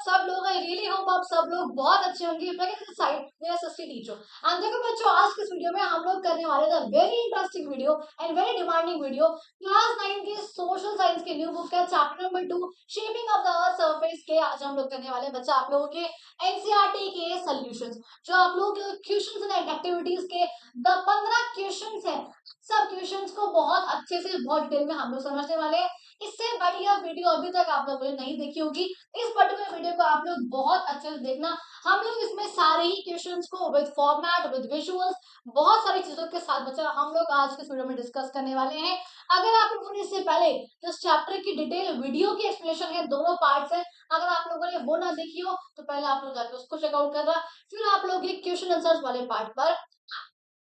सब लोग, I really hope आप सब लोग बहुत अच्छे होंगे। साइड मेरा सस्ती टीचर एंड देखो बच्चों, आज के इस वीडियो में हम लोग करने वाले थे very interesting video and very demanding video. Class 9 के सोशल साइंस के न्यू बुक का chapter number 2 shaping of the earth surface के आज हम लोग करने वाले हैं। बच्चा आप लोगों के एनसीईआरटी के सॉल्यूशंस, जो आप लोग क्वेश्चंस एंड एक्टिविटीज के 15 क्वेश्चंस हैं, सब क्वेश्चंस को बहुत अच्छे से बहुत डिटेल में हम लोग समझने वाले हैं। इससे बढ़िया वीडियो अभी तक आप लोगों ने नहीं देखी होगी, इस पर्टिकुलर वीडियो को आप लोग बहुत अच्छे से देखना। हम लोग इसमें सारे ही क्वेश्चंस को विद फॉर्मेट, विद विजुअल्स, बहुत सारी चीजों के साथ बच्चा हम लोग आज के इस वीडियो में डिस्कस करने वाले हैं। अगर आप लोगों ने इससे पहले जिस चैप्टर की डिटेल वीडियो की एक्सप्लेनेशन है, दोनों पार्ट्स है, अगर आप लोगों ने वो ना देखी हो तो पहले आप लोग जाकर उसको चेकआउट करना, फिर आप लोग ये क्वेश्चन आंसर्स वाले पार्ट पर।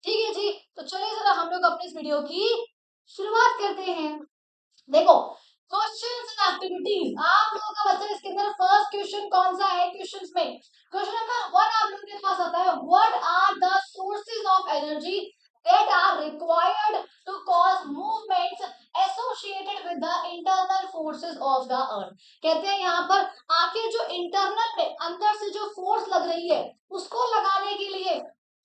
ठीक है जी, तो चलिए जरा हम लोग अपने इस वीडियो की शुरुआत करते हैं। देखो, क्वेश्चंस एंड एक्टिविटीज आप लोगों का बच्चा इसके अंदर फर्स्ट क्वेश्चन कौन सा है? क्वेश्चंस में क्वेश्चन नंबर 1 आप लोगों के पास आता है, what are the sources of energy that are required to cause movements associated with the internal forces of the earth. कहते हैं यहाँ पर आखिर जो इंटरनल में अंदर से जो फोर्स लग रही है उसको लगाने के लिए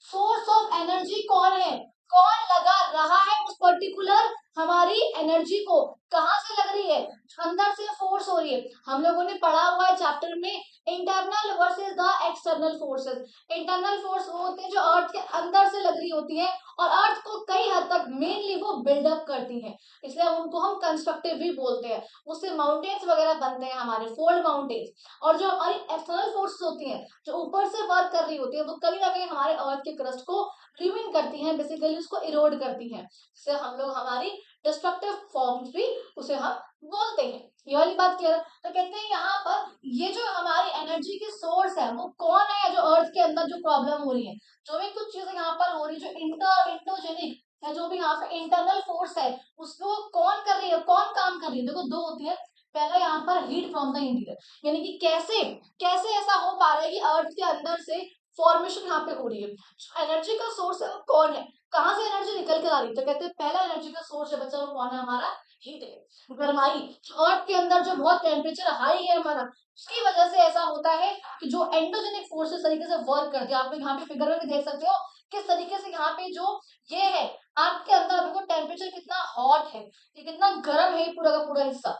सोर्स ऑफ एनर्जी कौन है, कौन लगा रहा है उस पर्टिकुलर हमारी एनर्जी को, कहां से लग रही है? अंदर से फोर्स हो रही है। हम लोगों ने पढ़ा हुआ है चैप्टर में internal versus the external forces. Internal force वो होते हैं जो अर्थ के अंदर से लग रही होती है और अर्थ को कई हद तक मेनली वो बिल्डअप करती है, इसलिए उनको हम कंस्ट्रक्टिव भी बोलते हैं। उससे माउंटेन्स वगैरह बनते हैं, हमारे फोल्ड माउंटेन्स। और जो हमारी एक्सटर्नल फोर्सेस होती हैं जो ऊपर से वर्क कर रही होती है, वो कहीं ना कहीं हमारे अर्थ के क्रस्ट को रिवीन करती हैं, बेसिकली उसको इरोड करती हैं, जिससे हम लोग हमारी डिस्ट्रक्टिव फॉर्म्स भी उसे हम बोलते हैं। ये वाली बात क्लियर? तो कहते हैं यहाँ पर ये जो हमारी एनर्जी की सोर्स है वो कौन है, जो अर्थ के अंदर जो प्रॉब्लम हो रही है, जो भी कुछ चीजें यहाँ पर हो रही है, जो इंटोजेनिक है, जो भी यहाँ पे इंटरनल फोर्स है, उसको कौन कर रही है, कौन काम कर रही है? देखो दो होती है। पहला यहाँ पर हीट फ्रॉम द इंटीरियर, यानी कि कैसे कैसे ऐसा हो पा रहा है कि अर्थ के अंदर से फॉर्मेशन यहाँ पे हो रही है। जो एनर्जी का सोर्स है वो कौन है, कहां से एनर्जी निकल कर आ रही है? तो कहते हैं पहला एनर्जी का सोर्स है बच्चा वो कौन है? हमारा हीट है, गर्माई। अर्थ के अंदर जो बहुत टेम्परेचर हाई है हमारा, उसकी वजह से ऐसा होता है कि जो एंडोजेनिक फोर्सेस तरीके से वर्क करते हैं, आप लोग यहाँ पे फिगर में भी देख सकते हो किस तरीके से यहाँ पे जो ये है अर्थ के अंदर देखो टेम्परेचर कितना हॉट है, ये कितना गर्म है पूरा का पूरा हिस्सा।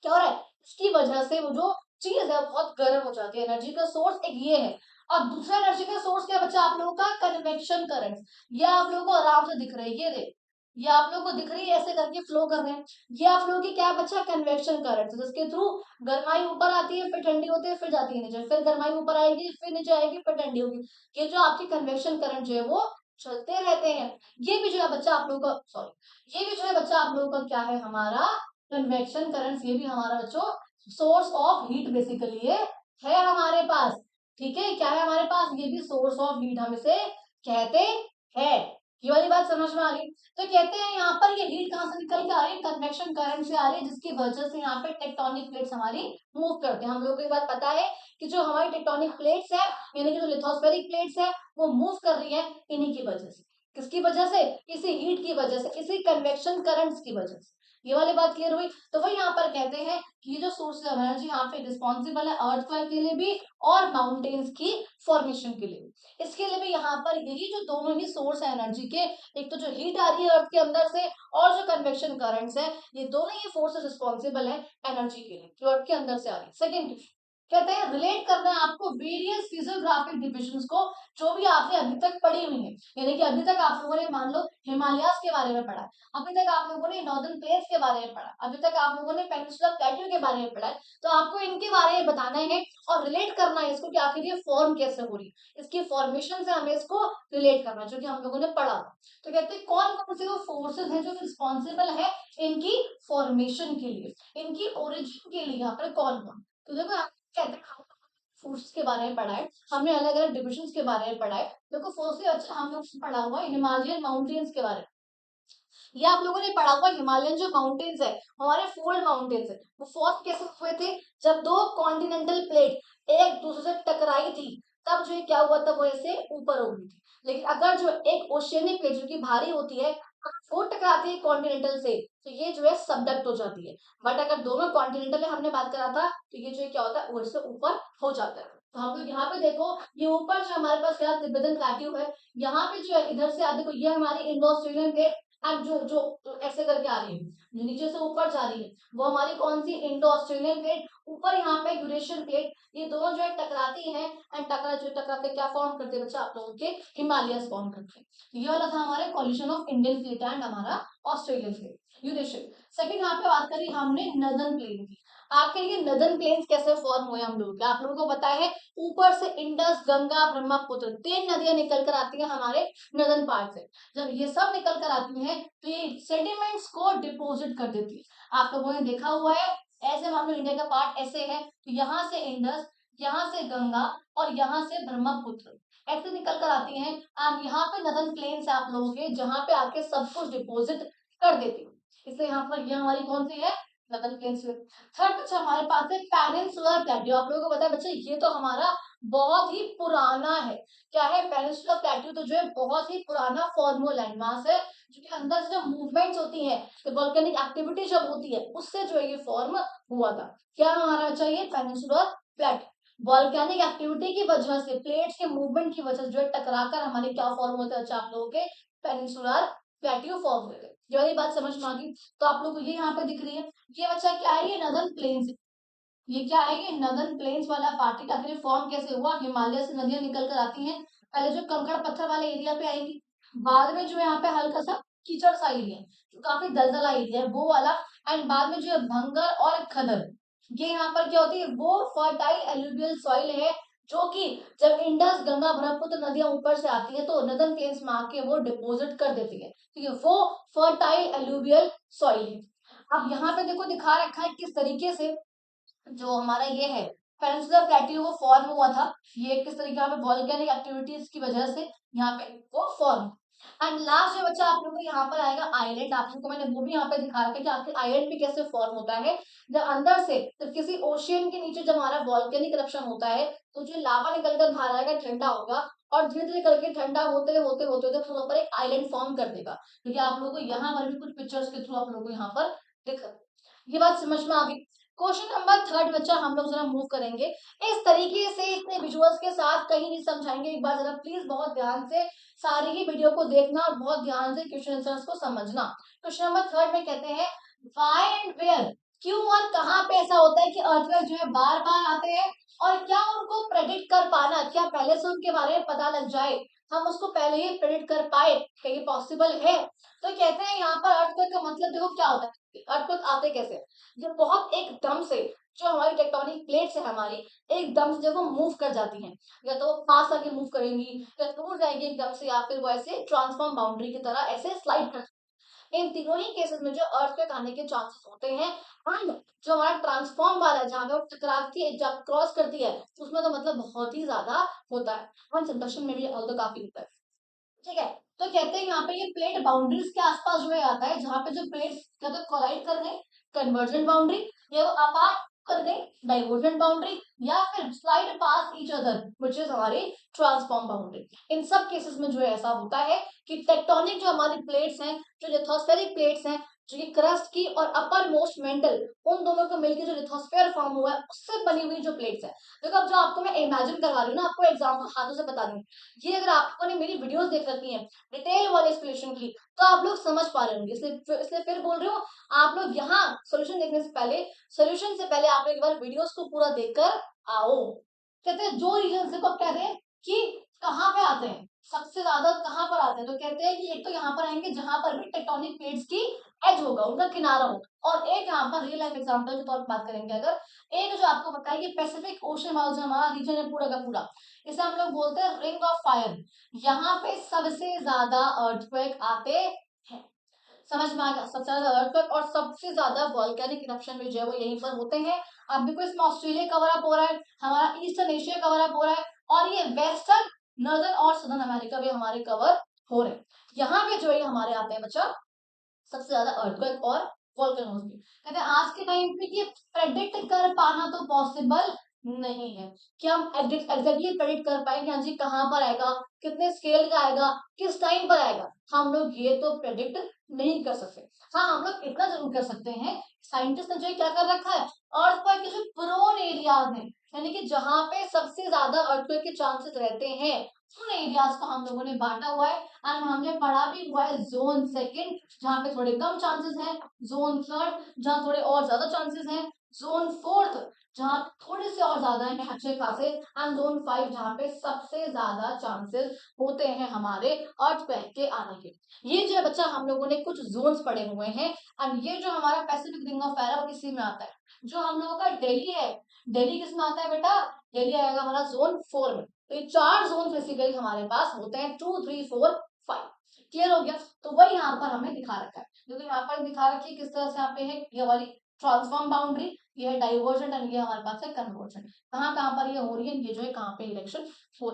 क्या हो रहा है? इसकी वजह से वो जो चीज है बहुत गर्म हो जाती है। एनर्जी का सोर्स एक ये है। और दूसरा एनर्जी का सोर्स क्या बच्चा आप लोगों का? Convection current. ये आप लोगों को आराम से दिख रहा है, ये देख, ये आप लोगों को दिख रही है, ऐसे करके फ्लो कर रहे हैं। ये आप लोगों की क्या बच्चा? कन्वेक्शन करंट, जिसके थ्रू गर्माई ऊपर आती है, फिर ठंडी होती है, फिर जाती है नीचे, फिर गर्माई ऊपर आएगी, फिर नीचे आएगी, फिर ठंडी होगी। ये जो आपकी कन्वेक्शन करंट जो है वो चलते रहते हैं। ये भी जो है बच्चा आप लोगों का, सॉरी, ये भी जो है बच्चा आप लोगों का क्या है? हमारा कन्वेक्शन करंट्स। ये भी हमारा बच्चों सोर्स ऑफ हीट बेसिकली है हमारे पास। ठीक है, क्या है हमारे पास? ये भी सोर्स ऑफ हीट हम इसे कहते हैं। ये वाली बात समझ में आ रही? तो कहते हैं यहाँ पर ये हीट कहाँ से निकल के आ रही है? कन्वेक्शन करंट से आ रही है, जिसकी वजह से यहाँ पे टेक्टोनिक प्लेट्स हमारी मूव करते हैं। हम लोगों को ये बात पता है कि जो हमारी टेक्टोनिक प्लेट्स है, यानी कि जो लिथोस्फेरिक प्लेट्स है, वो मूव कर रही है इन्हीं की वजह से। किसकी वजह से? इसी हीट की वजह से, इसी कन्वेक्शन करंट्स की वजह से। ये वाली बात क्लियर हुई? तो वही यहाँ पर कहते हैं कि ये जो सोर्स ऑफ एनर्जी यहाँ पे रिस्पॉन्सिबल है अर्थक्वेक के लिए भी और माउंटेन्स की फॉर्मेशन के लिए भी। इसके लिए भी यहाँ पर यही जो दोनों ही सोर्स है एनर्जी के, एक तो जो हीट आ रही है अर्थ के अंदर से और जो कन्वेक्शन करंट्स है, ये दोनों ही फोर्सेस रिस्पॉन्सिबल है एनर्जी के लिए, जो अर्थ के अंदर से आ रही है। सेकेंड क्वेश्चन कहते हैं रिलेट करना है आपको वेरियस फिजियोग्राफिक डिविजन्स को, जो भी आपने अभी तक पढ़ी हुई है। यानी कि अभी तक आप लोगों ने मान लो हिमालयास के बारे में पढ़ा, अभी तक आप लोगों ने नॉर्दर्न प्लेन्स के बारे में पढ़ा, अभी तक आप लोगों ने पेनिनसुलर प्लेट्यू के बारे में पढ़ा है, तो आपको इनके बारे में बताना है और रिलेट करना है इसको कि आखिर ये फॉर्म कैसे हो रही है, इसकी फॉर्मेशन से हमें इसको रिलेट करना, जो कि हम लोगों ने पढ़ा था। तो कहते हैं कौन कौन से वो फोर्सेज हैं जो रिस्पॉन्सिबल है इनकी फॉर्मेशन के लिए, इनकी ओरिजिन के लिए, यहाँ पर कौन कौन? तो देखो यहाँ कहते हैं फोर्स के बारे में पढ़ा है हमने, अलग अलग डिविजन्स के बारे में पढ़ा है। देखो फर्स्टली अच्छा हम लोग पढ़ा हुआ है हिमालयन माउंटेन्स के बारे में। ये आप लोगों ने पढ़ा हुआ हिमालयन जो माउंटेन्स है, हमारे फोल्ड माउंटेन्स है, वो फॉर्म कैसे हुए थे? जब दो कॉन्टिनेंटल प्लेट एक दूसरे से टकराई थी, तब जो है क्या हुआ था? वो ऐसे ऊपर हो गई थी। लेकिन अगर जो एक ओशियनिक प्लेट जो कि भारी होती है, अगर वो टकराती है कॉन्टिनेंटल से, तो ये जो है सबडक्ट हो जाती है। बट अगर दोनों कॉन्टिनेंटल है हमने बात करा था, तो ये जो क्या होता है ऊपर से ऊपर हो जाता है। तो हम लोग यहाँ पे देखो, ये ऊपर जो हमारे पास क्या तिब्बतन प्लेट्यू है, यहाँ पे जो है इधर से देखो ये हमारी इंडो ऑस्ट्रेलियन प्लेट, अब जो जो ऐसे करके आ रही है, जो नीचे से ऊपर जा रही है, वो हमारी कौन सी इंडो ऑस्ट्रेलियन प्लेट, ऊपर यहाँ पे यूरेशियन प्लेट, ये दोनों जो है टकराती हैं एंड टकरा के क्या फॉर्म करते हैं बच्चा, आप लोगों के हिमालयस फॉर्म करते हैं। ये वाला था हमारे coalition of Indian plate and हमारा ऑस्ट्रेलियन प्लेट, यूरेशियन। सेकंड यहाँ पे बात करी हमने नदर्न प्लेन की। आखिर ये नदर्न प्लेन्स कैसे फॉर्म हुए हम लोग, आप लोगों को पता है, ऊपर से इंडस, गंगा, ब्रह्मपुत्र 3 नदियां निकल कर आती हैं हमारे नदर्न पार्ट से। जब ये सब निकल कर आती हैं तो ये सेडिमेंट्स को डिपोजिट कर देती है। आप लोगों ने देखा हुआ है, ऐसे मान लो इंडिया का पार्ट ऐसे है, तो यहाँ से इंडस, यहाँ से गंगा और यहाँ से ब्रह्मपुत्र ऐसे निकल कर आती हैं। आप यहाँ पे नदर्न प्लेन्स है आप लोगों के, जहाँ पे आके सब कुछ डिपोजिट कर देती है, इसलिए यहाँ पर ये हमारी कौन सी है, नदर्न प्लेन्स। थर्ड बच्चा हमारे पास है पेनिनसुलर प्लेट्यू। आप लोगों को पता है बच्चा, ये तो हमारा बहुत ही पुराना है। क्या है, पेनिनसुलर प्लेट्यू तो जो है बहुत ही पुराना फॉर्मल लैंडमास है, जो कि अंदर से जो मूवमेंट्स होती है, तो वोल्केनिक एक्टिविटी जब होती है उससे जो है ये फॉर्म हुआ था। क्या हमारा चाहिए, पेनिनसुलर प्लेट्यू, वोल्केनिक एक्टिविटी की वजह से, प्लेट्स के मूवमेंट की वजह से जो है टकराकर हमारे क्या फॉर्म होते हैं, अच्छा आप लोगों के पेनिनसुलर प्लेट्यू फॉर्म होते हैं। ये वाली बात समझ में आ गई। तो आप लोग को ये यहाँ पे दिख रही है, ये बच्चा क्या है, ये नदर्न प्लेन्स, ये क्या है, ये नदर्न प्लेन्स वाला पार्ट। आखिर फॉर्म कैसे हुआ, हिमालय से नदियां निकल कर आती हैं, पहले जो कंकड़ पत्थर वाले एरिया पे आएंगी, बाद में जो यहाँ पे हल्का सा कीचड़ सा एरिया है, जो काफी दलदला एरिया है वो वाला, एंड बाद में जो है भंगर और खदर, ये यहाँ पर क्या होती है, वो फर्टाइल एलुवियल सॉइल है, जो कि जब इंडस, गंगा, ब्रह्मपुत्र नदियां ऊपर से आती है तो नदर्न प्लेन्स में आके वो डिपोजिट कर देती है, ठीक है, वो फर्टाइल एलुवियल सॉइल है। अब यहाँ पे देखो दिखा रखा है किस तरीके से जो हमारा ये है पेनिनसुलर प्लेट्यू वो फॉर्म हुआ था। ये किस तरीके पे वॉल्केनिक एक्टिविटीज की वजह से यहाँ पे वो फॉर्म। एंड लास्ट जो बच्चा आप लोगों को यहाँ पर आएगा आइलैंड। आप लोगों को मैंने वो भी यहाँ पे दिखा रखा है कि आखिर आइलैंड भी कैसे फॉर्म होता है। जब अंदर से, जब किसी ओशियन के नीचे जब हमारा वॉल्केनिक इरप्शन होता है, तो जो लावा निकल कर बाहर आएगा, ठंडा होगा, और धीरे धीरे करके ठंडा होते होते होते होते उसके ऊपर एक आइलैंड फॉर्म कर देगा। क्योंकि आप लोगों को यहाँ पर भी कुछ पिक्चर्स के थ्रू आप लोगों को यहाँ पर दिख, ये बात समझ में आ गई। क्वेश्चन नंबर थर्ड बच्चा हम लोग जरा मूव करेंगे इस तरीके से, इतने विजुअल्स के साथ कहीं नहीं समझाएंगे। एक बार जरा प्लीज बहुत ध्यान से सारी ही वीडियो को देखना और बहुत ध्यान से क्वेश्चन आंसर्स को समझना। क्वेश्चन नंबर थर्ड में कहते हैं व्हाई एंड वेयर, क्यों और कहाँ पे ऐसा होता है कि अर्थक्वेक जो है बार बार आते हैं, और क्या उनको प्रेडिक्ट कर पाना, क्या पहले से उनके बारे में पता लग जाए, हम उसको पहले ही प्रेडिक्ट कर पाए, क्या ये पॉसिबल है। तो कहते हैं यहाँ पर अर्थक्वेक का मतलब देखो क्या होता है, अर्थक्वेक आते कैसे, जब बहुत एकदम से जो हमारी टेक्टोनिक प्लेट्स है हमारी, एकदम से जब वो मूव कर जाती हैं, या तो वो पास आके मूव करेंगी, या टूट जाएंगी एकदम से, या फिर वो ऐसे ट्रांसफॉर्म बाउंड्री की तरह ऐसे स्लाइड कर, इन तीनों ही केसेस में जो अर्थक्वेक आने के चांसेस होते हैं। एंड जो हमारा ट्रांसफॉर्म वाला है, जहाँ पे वो टकराती है, जब क्रॉस करती है, उसमें तो मतलब बहुत ही ज्यादा होता है, और सबडक्शन में भी तो काफी होता है, ठीक है। तो कहते हैं यहाँ पे ये प्लेट बाउंड्रीज के आसपास जो है आता है, जहाँ पे जो प्लेट्स या तो कोलाइड कर गए, कन्वर्जेंट बाउंड्री, या वो अपार्ट कर गए, डाइवर्जेंट बाउंड्री, या फिर slide past each other which is हमारी ट्रांसफॉर्म बाउंड्री। इन सब केसेस में जो है ऐसा होता है कि टेक्टोनिक जो हमारी प्लेट्स हैं, जो लिथोस्फेरिक प्लेट्स हैं, जो कि क्रस्ट की और अपर मोस्ट मेंटल, उन दोनों को मिलकर जो लिथोस्फेयर फॉर्म हुआ है उससे बनी हुई जो प्लेट्स है। देखो अब जो आपको मैं इमेजिन करवा रही हूँ ना, आपको एग्जाम्पल हाथों से बता दूं, ये अगर आपको ने मेरी वीडियोस देख रखी है डिटेल वाले एक्सप्लेनेशन की, तो आप लोग समझ पा रहे होंगे, इसलिए फिर बोल रही हूँ, आप लोग यहाँ सोल्यूशन देखने से पहले, सोल्यूशन से पहले आप लोग एक बार वीडियोस को पूरा देखकर आओ। कहते हैं जो रीजन देखो, कह रहे हैं कि कहाँ पे आते हैं, सबसे ज्यादा कहाँ पर आते हैं, तो कहते हैं कि एक तो यहाँ पर आएंगे जहां पर भी टेक्टोनिक प्लेट्स की एज होगा, उनका किनारा होगा, और एक यहाँ पर रियल लाइफ एग्जांपल के तौर पर बात करेंगे अगर, एक जो आपको बताया कि पैसिफिक ओशन वाला जो हमारा रीजन है पूरा का पूरा, इसे हम लोग बोलते हैं रिंग ऑफ फायर, यहाँ पे सबसे ज्यादा अर्थक्वेक आते हैं। समझ में आ गया, सबसे ज्यादा अर्थक्वेक और सबसे ज्यादा वॉल्केनिक इरप्शन भी जो है वो यहीं पर होते हैं। अब देखो इसमें ऑस्ट्रेलिया कवर अप हो रहा है, हमारा ईस्टर्न एशिया कवर अप हो रहा है, और ये वेस्टर्न, नॉर्दर्न और सदर्न अमेरिका भी हमारे कवर हो रहे हैं। यहाँ पे जो है हमारे आते हैं बच्चा सबसे ज्यादा अर्थक्वेक और वोल्केनोज भी। कहते हैं आज के टाइम पे ये प्रेडिक्ट कर पाना तो पॉसिबल नहीं है कि हम एग्जैक्टली प्रेडिक्ट कर पाएंगे हाँ जी कहाँ पर आएगा, कितने स्केल का आएगा, किस टाइम पर आएगा, हम लोग ये तो प्रेडिक्ट नहीं कर सकते। हाँ, हम लोग इतना जरूर कर सकते हैं, साइंटिस्ट ने जो है क्या कर रखा है, अर्थक्वेक के जो प्रोन एरियाज हैं, यानी कि जहाँ पे सबसे ज्यादा अर्थक्वेक के चांसेस रहते हैं, उन एरियाज को हम लोगों ने बांटा हुआ है। एंड हमने पढ़ा भी हुआ है जोन सेकंड जहाँ पे थोड़े कम चांसेस हैं, जोन थर्ड जहाँ थोड़े और ज्यादा चांसेस हैं, जोन फोर्थ जहाँ थोड़े से और ज्यादा है अच्छे खासे, एंड जोन 5 जहाँ पे सबसे ज्यादा चांसेस होते हैं हमारे अर्थक्वेक के आने के। ये जो है बच्चा हम लोगों ने कुछ जोन्स पढ़े हुए हैं। एंड ये जो हमारा पैसिफिक रिंग ऑफ फायर किसी में आता है, जो हम लोगों का दिल्ली है, दिल्ली किस में आता है बेटा, दिल्ली आएगा हमारा जोन 4 में। तो ये 4 जोन बेसिकली हमारे पास होते हैं, 2 3 4 5। क्लियर हो गया। तो वही यहाँ पर हमें दिखा रखा है, क्योंकि यहाँ पर दिखा रखी है किस तरह से यहाँ पे है ये वाली ट्रांसफॉर्म बाउंड्री, ये है डाइवर्जेंट एंड ये हमारे पास है कन्वर्जेंट। कहाँ कहाँ पर ये हो रही है, ये जो है कहाँ पे इलेक्शन हो,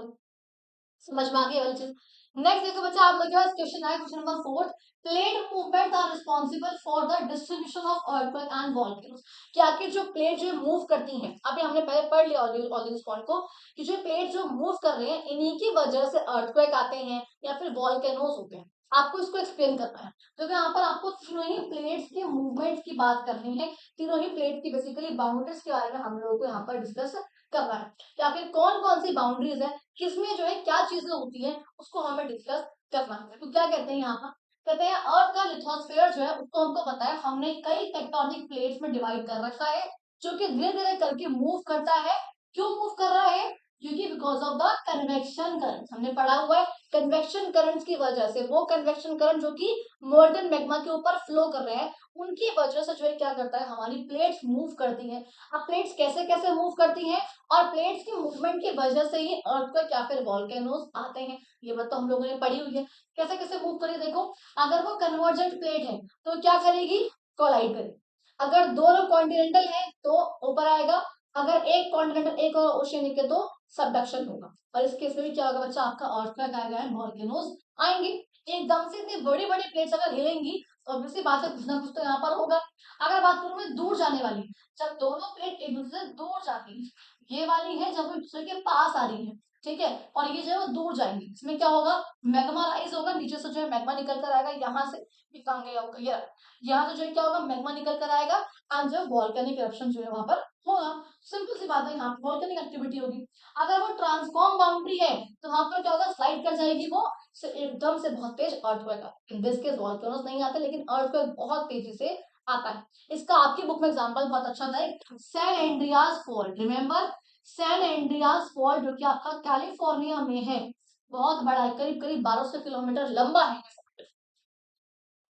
समझ में आ गई वाली चीज। नेक्स्ट देखो बच्चा आप लोग के पास क्वेश्चन है, question number 4, plate movement are responsible for the distribution of earthquake and volcanoes. क्या कि जो प्लेट जो मूव करती हैं, अभी हमने पहले पढ़ लिया ऑलरेडी इस पॉइंट को, कि जो प्लेट जो मूव कर रहे हैं इन्हीं की वजह से अर्थक्वेक आते हैं या फिर वॉल्केनोस होते हैं। आपको इसको एक्सप्लेन करना है, क्योंकि यहाँ पर आपको तीनों ही प्लेट्स के मूवमेंट की बात करनी है, तीनों ही प्लेट की बेसिकली बाउंड्रीज के बारे में हम लोगों को यहाँ पर डिस्कस करना है, या फिर कौन कौन सी बाउंड्रीज है, किसमें जो है क्या चीजें होती है, उसको हमें डिस्कस करना है। तो क्या कहते हैं यहाँ पर, कहते हैं अर्थ का लिथोस्फेयर जो है उसको हमको पता है, हमने कई टेक्टोनिक प्लेट्स में डिवाइड कर रखा है, जो कि धीरे धीरे करके मूव करता है। क्यों मूव कर रहा है, क्योंकि because of the convection current, हमने पढ़ा हुआ है कन्वेक्शन करंट्स की वजह से, वो कन्वेक्शन करंट जो कि मोल्टन मैग्मा के ऊपर फ्लो कर रहे हैं, उनकी वजह से जो है क्या करता है, हमारी प्लेट्स मूव करती हैं। अब प्लेट्स कैसे कैसे मूव करती हैं, और प्लेट्स की मूवमेंट की वजह से ही अर्थक्वेक या फिर वॉल्केनोस आते हैं, ये बात तो हम लोगों ने पढ़ी हुई है। कैसे कैसे मूव करें देखो, अगर वो कन्वर्जेंट प्लेट है तो क्या करेगी, कोलाइड करेगी। अगर दोनों कॉन्टिनेंटल है तो ऊपर आएगा, अगर एक कॉन्टिनेंटल एक और ओशियनिक है तो सबडक्शन होगा, और इस केस में भी क्या होगा बच्चा, आपका अर्थक्वेक आएगा एंड वॉल्केनोस आएंगे। एकदम से इतनी बड़ी बड़ी प्लेट्स अगर हिलेंगी तो ऑब्वियसली बात है कुछ ना कुछ तो यहाँ पर होगा। अगर बात करूं मैं दूर जाने वाली, जब दोनों प्लेट एक दूसरे से दूर जाती है, ये वाली है जब वो एक दूसरे के पास आ रही है, ठीक है, और ये जो है वो दूर जाएंगी, इसमें क्या होगा, मैग्मा राइज होगा, नीचे से जो है मैग्मा निकल कर आएगा, यहाँ से कहाँ गया होगा ये, यहाँ से जो है क्या होगा, मैग्मा निकल कर आएगा, एंड जो वॉल्केनिक इरप्शन जो है वहां पर होगा। सिंपल सी बात है, यहाँ वॉल्केनिक एक्टिविटी होगी। अगर वो ट्रांसफॉर्म बाउंड्री है तो वहां पर क्या होगा, स्लाइड कर जाएगी वो, एकदम से बहुत तेज earthquake, in this case volcanoes नहीं आते, लेकिन अर्थक्वेक बहुत तेजी से आता है। इसका आपकी बुक में एग्जांपल बहुत अच्छा था, San Andreas fault, remember San Andreas fault, जो कि आपका कैलिफोर्निया में है, बहुत बड़ा है, करीब करीब 1200 किलोमीटर लंबा है।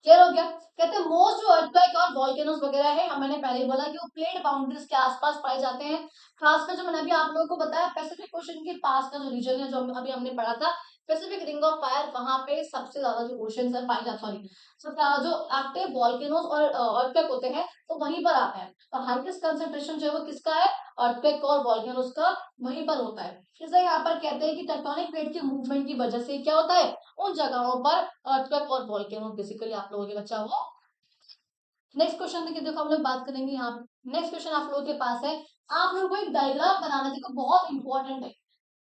क्लियर हो गया। कहते हैं मोस्ट जो अर्थक्वेक और वॉल्केनोस वगैरह है, हम मैंने पहले ही बोला कि वो प्लेट बाउंड्रीज के आसपास पाए जाते हैं। खासकर जो मैंने अभी आप लोगों को बताया पैसिफिक ओशन के पास का जो रीजन है, जो अभी हमने पढ़ा था पैसिफिक रिंग ऑफ फायर, वहां पे सबसे ज्यादा जो ओशन है पाई जाती, सॉरी जो एक्टिव वॉल्केनोस और अर्थक्वेक होते हैं तो वहीं पर आते हैं। तो हाईएस्ट कंसंट्रेशन जो है वो किसका है, अर्थक्वेक और वॉल्केनोस का वहीं पर होता है। इसलिए यहाँ पर कहते हैं कि टेक्टोनिक प्लेट की मूवमेंट की वजह से क्या होता है, उन जगहों पर अर्थक्वेक और वॉल्केनो बेसिकली आप लोगों के बच्चा वो। नेक्स्ट क्वेश्चन देखिए, देखो हम लोग बात करेंगे यहाँ पे, नेक्स्ट क्वेश्चन आप लोगों के पास है, आप लोगों को एक डायग्राम बनाना देखो बहुत इंपॉर्टेंट है,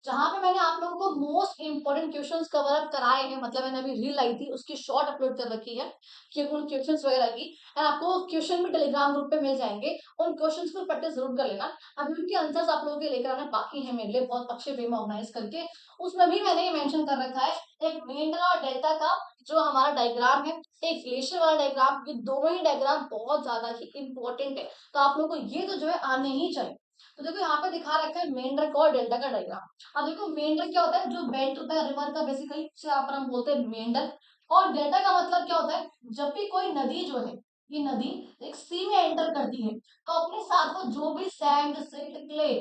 जहां पे मैंने आप लोगों को most important questions cover up कराए हैं, मतलब मैंने अभी रील लाई थी उसकी शॉर्ट अपलोड कर रखी है कि उन क्वेश्चंस वगैरह की, और आपको क्वेश्चन भी टेलीग्राम ग्रुप पे मिल जाएंगे, उन क्वेश्चंस को प्रैक्टिस जरूर कर लेना। अभी उनके आंसर्स आप लोगों के लेकर आना बाकी है मेरे लिए, बहुत अच्छे वे में ऑर्गेनाइज करके, उसमें भी मैंने ये मेंशन कर रखा है एक मेंढरा और डेल्टा का जो हमारा डायग्राम है, एक ग्लेशियर वाला डायग्राम, ये दोनों ही डायग्राम बहुत ज्यादा ही इंपॉर्टेंट है, तो आप लोगों को ये तो जो है आने ही चाहिए। तो देखो यहाँ पे दिखा रखा है मेंढक और डेल्टा का डायग्राम। अब देखो मेंढक क्या होता है, जो बेल्ट होता है रिवर का बेसिकली, उसे यहाँ पर हम बोलते हैं मेंढक। और डेल्टा का मतलब क्या होता है, जब भी कोई नदी जो है, ये नदी एक सी में एंटर करती है तो अपने साथ वो जो भी सैंड सिल्ट क्ले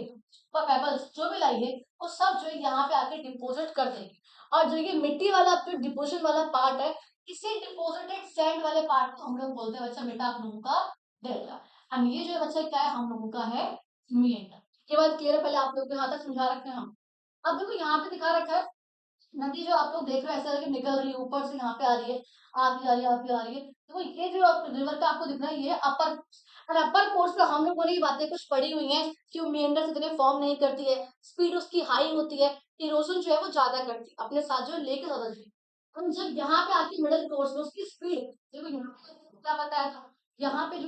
पेबल्स जो भी लाई है वो सब जो है यहाँ पे आके डिपोजिट कर देगी, और जो ये मिट्टी वाला जो डिपोजिट वाला पार्ट है, इसे डिपोजिटेड सैंड वाले पार्ट को हम लोग बोलते हैं बच्चा बेटा आप लोगों का डेल्टा। एंड ये जो है बच्चा क्या है, हम लोगों का है मेंढक। ये बात क्लियर है, पहले आप लोग को यहाँ तक समझा रखे हैं हम। अब देखो यहाँ पे दिखा रखा है नदी, जो आप लोग देख रहे हो ऐसा लगे निकल रही है ऊपर से, यहाँ पे आ रही है, आगे जा रही है, आगे आ रही है, तो ये जो रिवर का आपको दिख रहा है ये अपर, और अपर कोर्स पे हम लोगों ने ये बातें कुछ पढ़ी हुई हैं कि वो मेंढक इतने फॉर्म नहीं करती है, स्पीड उसकी हाई होती है, इरोजन जो है वो ज्यादा करती है, अपने साथ जो है लेके ज्यादा जाती है। हम जब यहाँ पे आके मिडिल कोर्स में उसकी स्पीड, देखो यहाँ पे क्या बताया था, यहाँ पे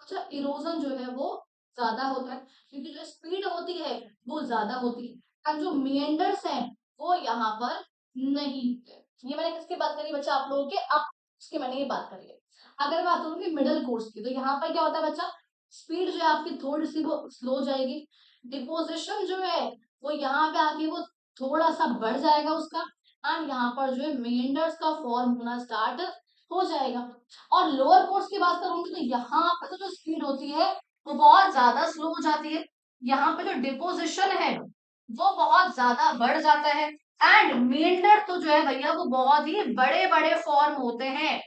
जो इरोजन जो है वो ज्यादा होता है, क्योंकि जो स्पीड होती है वो ज्यादा होती है, और जो मिएंडर्स हैं वो यहाँ पर नहीं होते। ये मैंने किसकी बात करी बच्चा, आप लोगों के, अब उसकी मैंने ये बात करी है। अगर बात करूँ कि मिडिल कोर्स की, तो यहाँ पर क्या होता है बच्चा, स्पीड जो है आपकी थोड़ी सी वो स्लो जाएगी, डिपोजिशन जो है वो यहाँ पे आके वो थोड़ा सा बढ़ जाएगा उसका, एंड यहाँ पर जो है मेंडर्स का फॉर्म होना स्टार्ट हो जाएगा। और लोअर कोर्स की बात करूंगी तो यहाँ पे तो जो स्पीड होती है वो बहुत ज्यादा स्लो हो जाती है, यहाँ पे जो डिपोजिशन है वो बहुत ज्यादा बढ़ जाता है, एंड मेंडर तो जो है भैया वो बहुत ही बड़े बड़े फॉर्म होते हैं।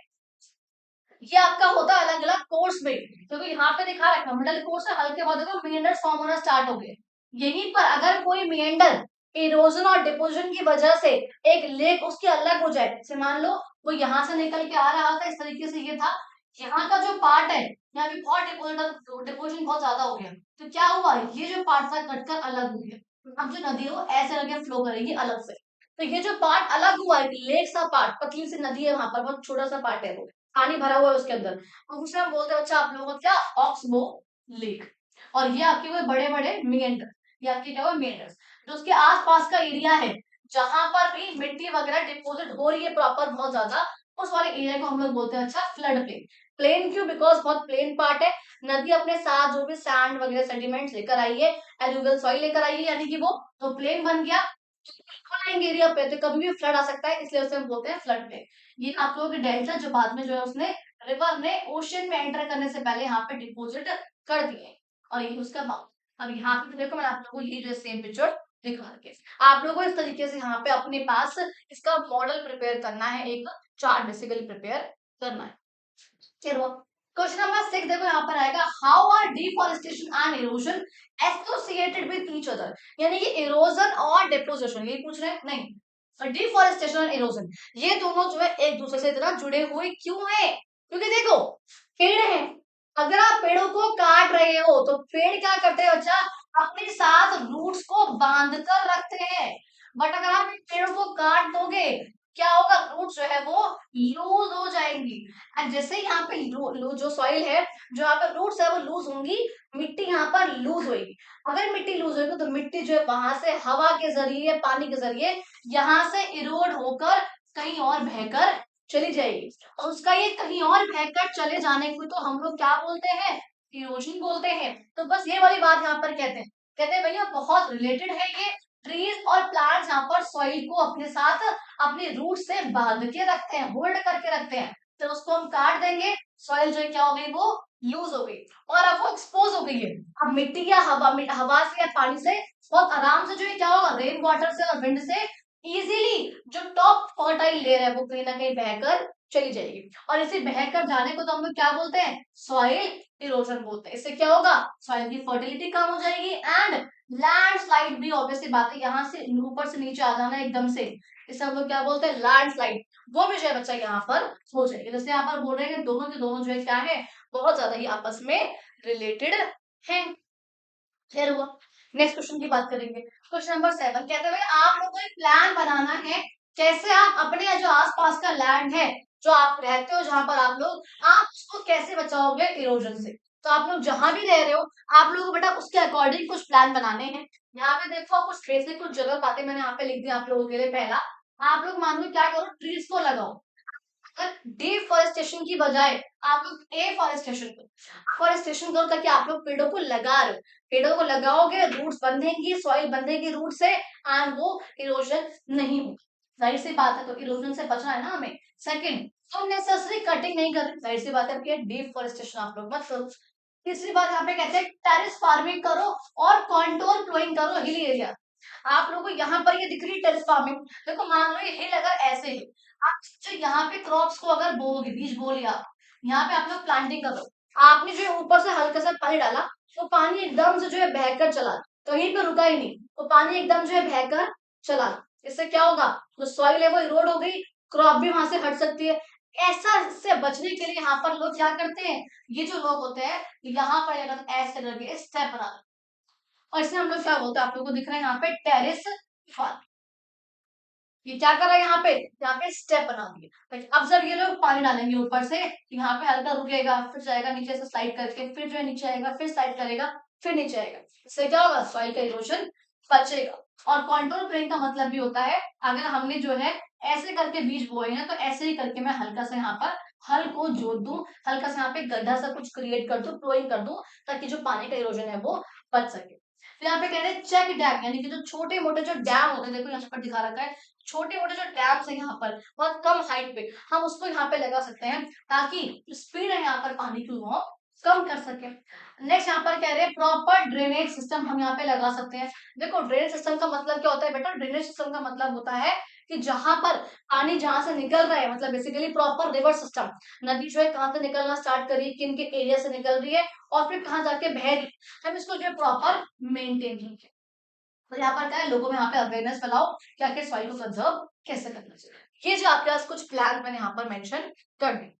ये आपका होता है अलग अलग कोर्स में, क्योंकि यहाँ पे दिखा रखा मिडल कोर्स है, हल्के बाद मेंडर फॉर्म होना स्टार्ट हो गए। यहीं पर अगर कोई मेंडर इरोजन और डिपोजिशन की वजह से एक लेक उसकी अलग हो जाए, जैसे मान लो वो यहाँ से निकल के आ रहा था, इस तरीके से ये था, यहाँ का जो पार्ट है यहाँ पे बहुत डिपोजिशन बहुत ज्यादा हो गया, तो क्या हुआ, ये जो पार्ट था कटकर अलग हो गया, अब जो नदी है वो ऐसे करके फ्लो करेगी अलग से। तो ये जो पार्ट अलग हुआ है, लेक सा पार्ट, पतली सी नदी है, वहां पर बहुत छोटा सा पार्ट है वो, पानी भरा हुआ है उसके अंदर, और उसे हम बोलते हैं बच्चा आप लोगों को क्या, ऑक्सबो लेक। और ये आपके हुए बड़े बड़े मेंढर, ये आपके क्या हुए मेंढर, जो उसके आसपास का एरिया है जहां पर भी मिट्टी वगैरह डिपोजिट हो रही है प्रॉपर बहुत ज्यादा, उस वाले एरिया को हम लोग बोलते हैं अच्छा फ्लड प्लेन। प्लेन क्यों, बिकॉज बहुत प्लेन पार्ट है, नदी अपने साथ जो भी सैंड वगैरह सेडिमेंट्स लेकर आई है, एलुवियल सॉइल लेकर आई है, यानी कि वो तो प्लेन बन गया, एरिया पे तो कभी भी फ्लड आ सकता है, इसलिए उसे हम बोलते हैं फ्लड प्लेन। ये आप लोगों के डेल्टा जो बाद में जो है उसने रिवर ने ओशन में एंटर करने से पहले यहाँ पे डिपोजिट कर दिए, और ये उसका अब यहाँ पे तो देखो मैं आप लोगों को ये जो सेम पिक्चर दिखा के, आप लोगों को इस तरीके से यहाँ पे अपने पास इसका मॉडल प्रिपेयर करना है, एक चार्ट बेसिकली प्रिपेयर करना है। चलो क्वेश्चन नंबर 6 देखो यहाँ पर आएगा, how are deforestation and erosion associated with each other, यानी कि इरोजन और डिपोजिशन, ये पूछ रहे हैं नहीं, डिफॉरेस्टेशन और इरोजन ये दोनों जो है एक दूसरे से इतना जुड़े हुए क्यों है, क्योंकि देखो पेड़ है, अगर आप पेड़ों को काट रहे हो तो पेड़ क्या करते हैं बच्चा, अपने साथ रूट्स को बांध कर रखते हैं, बट अगर आप इन पेड़ों को काट दोगे क्या होगा, रूट्स जो है वो लूज हो जाएंगी, एंड जैसे यहाँ पे जो सॉइल है, जो यहाँ पे रूट्स है वो लूज होंगी, मिट्टी यहाँ पर लूज होगी, अगर मिट्टी लूज होगी तो मिट्टी जो है वहां से हवा के जरिए पानी के जरिए यहाँ से इरोड होकर कहीं और बहकर चली जाएगी, और उसका ये कहीं और बहकर चले जाने को तो हम लोग क्या बोलते हैं, इरोजन बोलते हैं। तो बस ये वाली बात यहाँ पर कहते हैं भैया बहुत रिलेटेड है ये, ट्रीज और प्लांट्स यहाँ पर सॉइल को अपने साथ अपने रूट से बांध के रखते हैं, होल्ड करके रखते हैं, तो उसको हम काट देंगे, सॉइल जो है क्या हो गई, वो लूज हो गई, और अब वो एक्सपोज हो गई है, अब मिट्टी या हवा से या पानी से बहुत आराम से जो है क्या होगा, रेन वाटर से और विंड से इजीली जो टॉप फर्टाइल लेयर है वो कहीं ना कहीं बहकर चली जाएगी, और इसे बहकर जाने को तो हम लोग क्या बोलते हैं, सॉइल इरोजन बोलते हैं। इससे क्या होगा, सॉइल की फर्टिलिटी कम हो जाएगी, एंड लैंडस्लाइड भी ऑब्वियसली बात है, यहाँ से ऊपर से नीचे आ जाना एकदम से, इसे हम लोग क्या बोलते हैं, लैंडस्लाइड, वो भी जो है बच्चा यहाँ पर हो जाएगी। जैसे यहाँ पर बोल रहे हैं दोनों के दोनों जो है क्या है, बहुत ज्यादा ही आपस में रिलेटेड है। फिर हुआ, नेक्स्ट क्वेश्चन की बात करेंगे, क्वेश्चन नंबर 7 कहते हैं आप लोगों को एक प्लान बनाना है, कैसे आप अपने जो आसपास का लैंड है, जो आप रहते हो जहां पर आप लोग, आप उसको कैसे बचाओगे इरोजन से। तो आप लोग जहां भी रह रहे हो, आप लोगों को बेटा उसके अकॉर्डिंग कुछ प्लान बनाने हैं। यहाँ पे देखो कुछ बेसिक कुछ जगह बातें मैंने यहाँ पे लिख दी आप लोगों के लिए। पहला, आप लोग मान लो क्या करो, ट्रीज को लगाओ, डिफॉरेस्टेशन की बजाय आप लोग एफॉरेस्टेशन करो, फॉरेस्टेशन करो, ताकि आप लोग पेड़ों को लगा रहे हो, पेड़ों को लगाओगे रूट्स बंधेंगी, सॉइल बंधेगी रूट से, एंड वो इरोजन नहीं होगी, जाहिर सी बात है, तो इरोजन से बचना है ना हमें। सेकंड, अननेसेसरी कटिंग नहीं करनी, जाहिर सी बात है, डिफॉरेस्टेशन आप लोग मत करो। तीसरी बात यहाँ पे कहते हैं टेरेस फार्मिंग करो और कॉन्टोर फ्लोइंग करो हिल एरिया। आप लोगों को यहाँ पर ये दिख रही है टेरेस फार्मिंग, देखो मान लो ये हिल अगर ऐसे है, आप जो यहाँ पे क्रॉप्स को अगर बोओगे, बीज बो लिया, यहाँ पे आप लोग प्लांटिंग करो, आपने जो है ऊपर से हल्का सा पानी डाला, तो पानी एकदम से जो है बहकर चला, कहीं पे रुका ही नहीं, तो पानी एकदम जो है बहकर चला, इससे क्या होगा, जो सॉइल है वो इरोड हो गई, क्रॉप भी वहां से हट सकती है। ऐसा से बचने के लिए यहाँ पर लोग क्या करते हैं, ये जो लोग होते हैं यहाँ पर अगर ऐसे करके स्टेप बना, और इससे हम लोग क्या बोलते हैं, आप लोगों को दिख रहा है यहाँ पे टेरेस फार्म, ये क्या करा यहाँ पे स्टेप बना दिए। अब जब ये लोग पानी डालेंगे ऊपर से, यहाँ पे हल्का रुकेगा, फिर जाएगा नीचे से स्लाइड करके, फिर जो है नीचे आएगा, फिर स्लाइड करेगा, फिर नीचे आएगा। इससे क्या होगा, सॉइल का इरोजन बचेगा। और कंट्रोल प्लेन का मतलब भी होता है, अगर हमने जो है ऐसे करके बीज बोए हैं, तो ऐसे ही करके मैं हल्का सा यहाँ पर हल को जोड़ दूं, हल्का सा यहाँ पे गड्ढा सा कुछ क्रिएट कर दूं, फ्लोइंग कर दूं, ताकि जो पानी का इरोजन है वो बच सके। फिर यहाँ पे कह रहे हैं चेक डैम, यानी कि जो छोटे मोटे जो डैम होते हैं, देखो यहाँ पर दिखा रखा है, छोटे मोटे जो डैम्स है यहाँ पर बहुत कम हाइट पे, हम उसको यहाँ पे लगा सकते हैं, ताकि स्पीड है यहाँ पर पानी की वो कम कर सके। नेक्स्ट यहाँ पर कह रहे हैं प्रॉपर ड्रेनेज सिस्टम हम यहाँ पे लगा सकते हैं। देखो ड्रेनेज सिस्टम का मतलब क्या होता है बेटा, ड्रेनेज सिस्टम का मतलब होता है कि जहां पर पानी जहां से निकल रहा है, मतलब बेसिकली प्रॉपर रिवर सिस्टम, नदी जो है कहाँ से निकलना स्टार्ट करी, किन के एरिया से निकल रही है और फिर कहाँ जाके बह रही है, हम इसको जो है प्रॉपर मेंटेन करेंगे। तो यहाँ पर क्या है, लोगों में यहाँ पे अवेयरनेस फैलाओ कि आखिर सॉइल को कंजर्व कैसे करना चाहिए। ये जो आपके पास कुछ प्लान मैंने यहाँ पर मेंशन कर दी।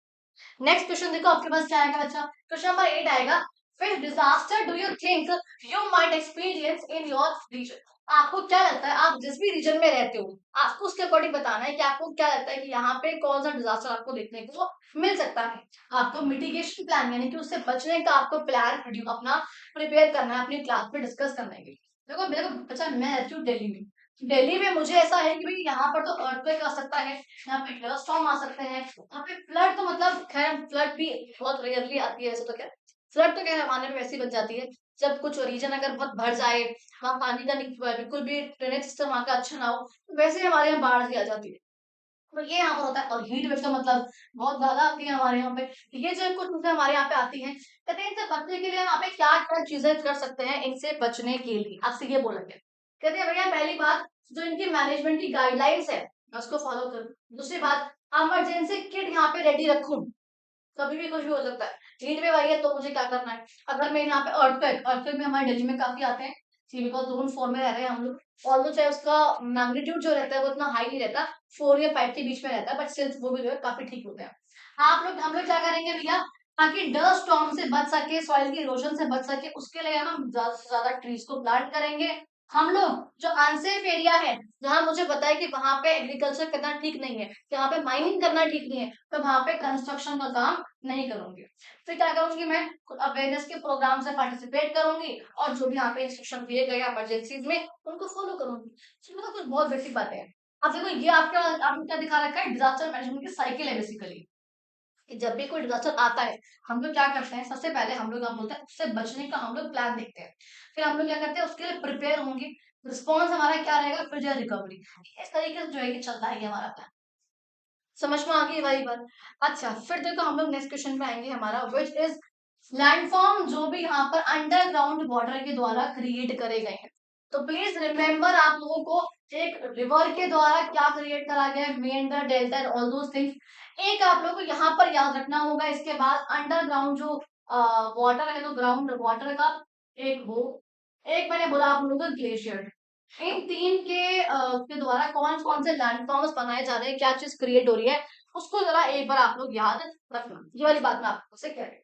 नेक्स्ट क्वेश्चन देखो आपके पास क्या आएगा बच्चा, क्वेश्चन नंबर 8 आएगा, which disaster do you think you might experience in your region? आपको क्या लगता है, आप जिस भी रीजन में रहते हो, आपको उसके अकॉर्डिंग बताना है कि आपको क्या लगता है कि यहाँ पे कौन सा डिजास्टर आपको देखने को मिल सकता है। आपको मिटिगेशन प्लान यानी कि उससे बचने का आपको प्लान अपना प्रिपेयर करना है, अपनी क्लास में डिस्कस करना है। देखो मेरे को बच्चा, मैं रहती हूँ दिल्ली में, दिल्ली में मुझे ऐसा है कि भाई यहाँ पर तो अर्थक्वेक आ सकता है, यहाँ पे हेलस्टॉर्म आ सकते हैं, यहाँ पे फ्लड तो मतलब खैर फ्लड भी बहुत रेयरली आती है, ऐसे तो क्या फ्लड तो क्या हमारे में वैसे ही बन जाती है, जब कुछ रीजन अगर बहुत भर जाए, वहाँ पानी का बिल्कुल भी ड्रेनेज सिस्टम वहाँ का अच्छा ना हो, तो वैसे ही हमारे यहाँ बाढ़ भी आ जाती है। तो ये यहाँ पर होता है। और हीट वेव का मतलब बहुत ज्यादा आती है हमारे यहाँ पे। ये जो कुछ चीजें हमारे यहाँ पे आती हैं, कहते हैं इनसे बचने के लिए यहाँ पे क्या क्या चीजें कर सकते हैं, इनसे बचने के लिए आपसे ये बोलेंगे। कहते हैं भैया पहली बात, जो इनकी मैनेजमेंट की गाइडलाइंस है मैं उसको फॉलो करूँ। दूसरी बात, इमरजेंसी किट यहाँ पे रेडी रखूं, कभी भी कुछ भी हो सकता है। हीट वेव आई है तो मुझे क्या करना है, अगर मैं यहाँ पे अर्थक्वेक, अर्थक्वेक में हमारे दिल्ली में काफी आते हैं, बिकॉज जोन 4 में रह रहे हैं हम लोग, ऑल्दो चाहे उसका मैग्नीट्यूड जो रहता है वो इतना हाई नहीं रहता, 4 या 5 के बीच में रहता है, बट स्टिल वो भी जो है काफी ठीक होते हैं। हम लोग क्या करेंगे भैया, ताकि डस्ट स्टॉर्म से बच सके, सॉइल की इरोजन से बच सके, उसके लिए हम ज्यादा से ज्यादा ट्रीज को प्लांट करेंगे। हम लोग जो अनसेफ एरिया है, जहां मुझे पता है कि वहां पे एग्रीकल्चर करना ठीक नहीं है, जहाँ पे माइनिंग करना ठीक नहीं है, तो वहां पे कंस्ट्रक्शन का काम नहीं करूंगी। फिर क्या करूंगी, मैं अवेयरनेस के प्रोग्राम से पार्टिसिपेट करूंगी, और जो भी यहाँ पे इंस्ट्रक्शन दिए गए इमरजेंसीज में उनको फॉलो करूंगी। तो मतलब कुछ बहुत बेसिक बातें हैं। अब देखो ये आपको क्या दिखा रखा है, डिजास्टर मैनेजमेंट की साइकिल है बेसिकली, कि जब भी कोई डिजास्टर आता है, हम लोग क्या करते हैं, सबसे पहले हम लोग बोलते हैं उससे बचने का हम लोग प्लान देखते हैं, फिर हम लोग क्या करते हैं उसके लिए प्रिपेयर होंगे, रिस्पॉन्स हमारा क्या रहेगा, फिर जो है रिकवरी। इस तरीके से जो है कि चलता है ये हमारा प्लान। समझ में आ गई वाली बात। अच्छा फिर देखो हम लोग नेक्स्ट क्वेश्चन पे आएंगे हमारा, विच इज लैंडफॉर्म जो भी यहाँ पर अंडरग्राउंड वाटर के द्वारा क्रिएट करे गए हैं। तो प्लीज रिमेम्बर आप लोगों को, एक रिवर के द्वारा क्या क्रिएट करा गया है, Mendhar delta all those things. एक आप लोगों को यहाँ पर याद रखना होगा, इसके बाद अंडरग्राउंड जो वाटर है, तो ग्राउंड वाटर का एक वो, एक मैंने बोला आप लोगों को ग्लेशियर। इन तीन के द्वारा कौन कौन से लैंडफॉर्म्स बनाए जा रहे हैं, क्या चीज क्रिएट हो रही है, उसको जरा एक बार आप लोग याद रखना। ये वाली बात मैं आपको से कह रही हूँ।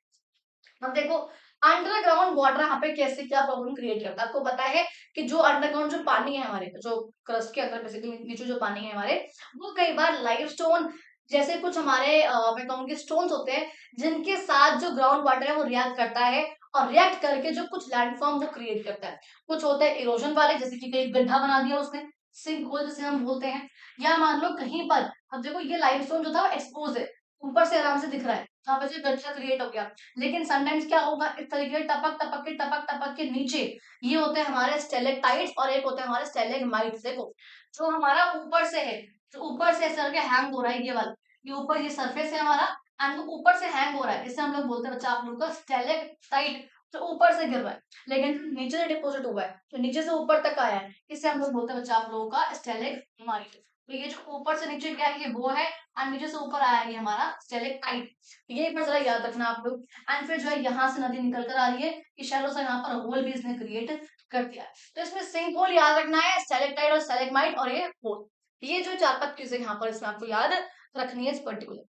अब देखो अंडरग्राउंड वाटर यहाँ पे कैसे क्या प्रॉब्लम क्रिएट करता है, आपको पता है कि जो अंडरग्राउंड जो पानी है हमारे, जो क्रस्ट के अंदर बेसिकली नीचे जो पानी है हमारे, वो कई बार लाइमस्टोन जैसे कुछ हमारे मैं कहूँगी स्टोन्स होते हैं, जिनके साथ जो ग्राउंड वाटर है वो रिएक्ट करता है, और रिएक्ट करके जो कुछ लैंडफॉर्म वो क्रिएट करता है। कुछ होते हैं इरोजन वाले, जैसे कि कहीं गड्ढा बना दिया उसने, सिंक होल जिसे हम बोलते हैं, या मान लो कहीं पर, अब देखो ये लाइमस्टोन जो था वो एक्सपोज है, ऊपर से आराम से दिख रहा है, यहाँ पे जो गड्ढा क्रिएट हो गया, लेकिन समटाइम्स क्या होगा, इस तरीके से टपक टपक के नीचे ये होते हैं हमारे स्टेलेक्टाइट्स, और एक होते हैं हमारे स्टेलेग्माइट्स। देखो जो हमारा ऊपर से है, जो ऊपर से सर के हैंग हो रहा है, ये वाला, ये ऊपर ये सरफेस है हमारा, एंड वो ऊपर से हैंग हो रहा है, इसे हम लोग बोलते हैं बच्चा आप लोग का स्टेलेक्टाइट, जो ऊपर से गिर रहा है, लेकिन नीचे से डिपोजिट हुआ है, तो नीचे से ऊपर तक आया है, इसे हम लोग बोलते हैं बच्चा आप लोगों का स्टेलेग्माइट। तो ये जो ऊपर से नीचे गया है ये वो है, एंड नीचे से ऊपर आया है ये हमारा स्टेलेक्टाइट। ये एक बार जरा याद रखना आप लोग। एंड फिर जो है यहाँ से नदी निकल कर आ रही है, कि शैलो से यहाँ पर होल भी इसने क्रिएट कर दिया है। तो इसमें सिंक होल याद रखना है, स्टेलेक्टाइट और स्टेलेग्माइट, और ये होल, ये जो 4-5 चीजें यहाँ पर इसमें आपको याद रखनी है इस पर्टिकुलर,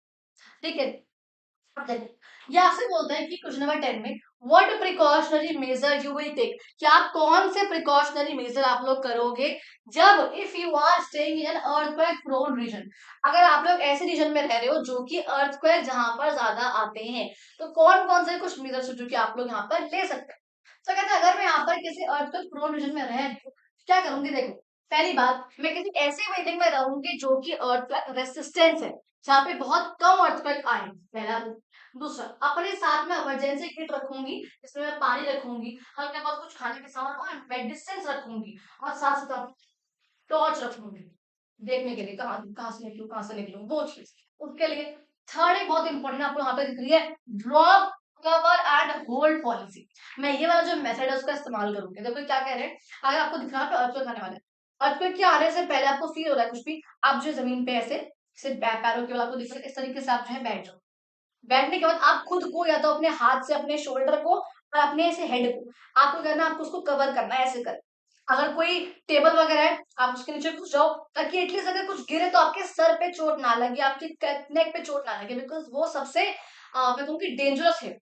ठीक है। अब देखो ये आपसे बोलता है कि क्वेश्चन नंबर 10 में what precautionary measure you will take, कि आप कौन से प्रिकॉशनरी मेजर आप लोग करोगे जब if you are staying in earthquake prone region, अगर आप लोग ऐसे रीजन में रह रहे हो जो कि अर्थक्वेक जहां पर ज्यादा आते हैं, तो कौन कौन से कुछ मेजर्स जो कि आप लोग यहाँ पर ले सकते हैं। तो कहते हैं अगर मैं यहाँ पर किसी अर्थक्वेक प्रोन रीजन में रह रही हूँ, क्या करूंगी, देखो पहली बात मैं किसी ऐसे बिल्डिंग में रहूंगी जो कि अर्थक्वेक रेसिस्टेंस है, जहाँ पे बहुत कम अर्थक्वेक आए, पहला। दूसरा, अपने साथ में इमरजेंसी किट रखूंगी, इसमें मैं पानी रखूंगी, हल्के बहुत कुछ खाने के सामान और मेडिसिन रखूंगी, और साथ साथ टॉर्च रखूंगी देखने के लिए कहाँ कहाँ से निकलूं कहाँ से निकलूं वो चीज। उसके लिए थर्ड एक बहुत इंपॉर्टेंट आपको यहाँ पे दिख रही है, drop cover and hold policy. मैं ये वाला जो मेथड है उसका इस्तेमाल करूंगी। देखो क्या कह रहे हैं, अगर आपको दिख रहा है अर्थक्वेक आने वाला है, अर्थक्वेक के आने से पहले आपको फील हो रहा है कुछ भी, आप जो जमीन पे ऐसे सिर्फ पैरों के बल आपको दिख रहा है, इस तरीके से आप जो है बैठ जाओ। बैठने के बाद आप खुद को या तो अपने हाथ से अपने शोल्डर को और अपने ऐसे हेड को आपको करना, आपको उसको कवर करना है ऐसे कर। अगर कोई टेबल वगैरह है आप उसके नीचे घुस जाओ, ताकि एटलीस्ट अगर कुछ गिरे तो आपके सर पे चोट ना लगे, आपके नेक पे चोट ना लगे, बिकॉज वो सबसे मैं कहूँगी डेंजरस है।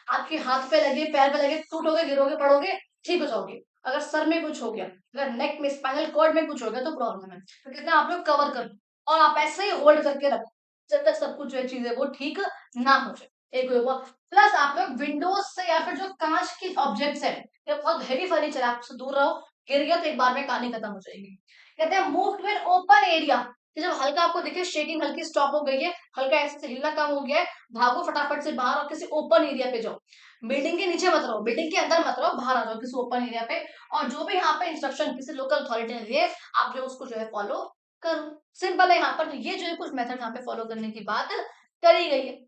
आपके हाथ पे लगे पैर पे लगे, टूटोगे गिरोगे पड़ोगे ठीक हो जाओगे। अगर सर में कुछ हो गया, अगर नेक में स्पाइनल कॉर्ड में कुछ हो गया तो प्रॉब्लम है। तो कहते हैं आप लोग कवर करो और आप ऐसे ही होल्ड करके रखो जब तक सब कुछ जो है चीजें वो ठीक ना हो जाए। एक हुआ, प्लस आप लोग विंडोज से या फिर जो कांच की ऑब्जेक्ट्स है या बहुत हेवी फर्नीचर है आपसे दूर रहो, गिर गया तो एक बार में कहानी खत्म हो जाएगी। कहते हैं move to an open area, कि जब हल्का आपको दिखे शेकिंग हल्की स्टॉप हो गई है, हल्का ऐसे से हिलना कम हो गया है, भागो फटाफट से बाहर और किसी ओपन एरिया पे जाओ। बिल्डिंग के नीचे मत रहो, बिल्डिंग के अंदर मत रहो, बाहर आ जाओ किसी ओपन एरिया पे। और जो भी यहाँ पे इंस्ट्रक्शन किसी लोकल अथॉरिटी ने दिए आप जो उसको जो है फॉलो करो। सिंपल है यहाँ पर, तो ये जो है कुछ मेथड यहाँ पे फॉलो करने की बात करी गई है।